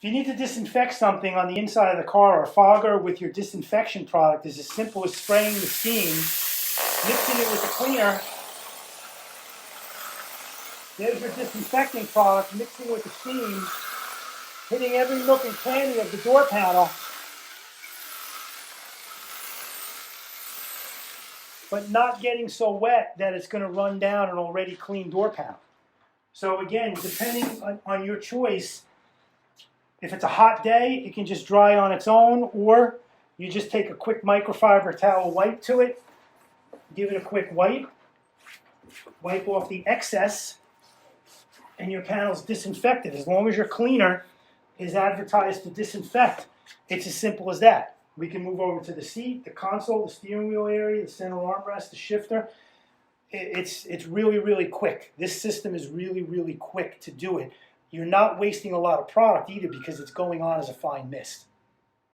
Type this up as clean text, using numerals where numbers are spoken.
If you need to disinfect something on the inside of the car, or a fogger with your disinfection product is as simple as spraying the steam, mixing it with the cleaner. There's your disinfecting product, mixing with the steam, hitting every nook and cranny of the door panel, but not getting so wet that it's going to run down an already clean door panel. So again, depending on your choice, if it's a hot day, it can just dry on its own, or you just take a quick microfiber towel wipe to it, give it a quick wipe off the excess, and your panel's disinfected. As long as your cleaner is advertised to disinfect, it's as simple as that. We can move over to the seat, the console, the steering wheel area, the center armrest, the shifter. It's really, really quick. This system is really, really quick to do it. You're not wasting a lot of product either because it's going on as a fine mist.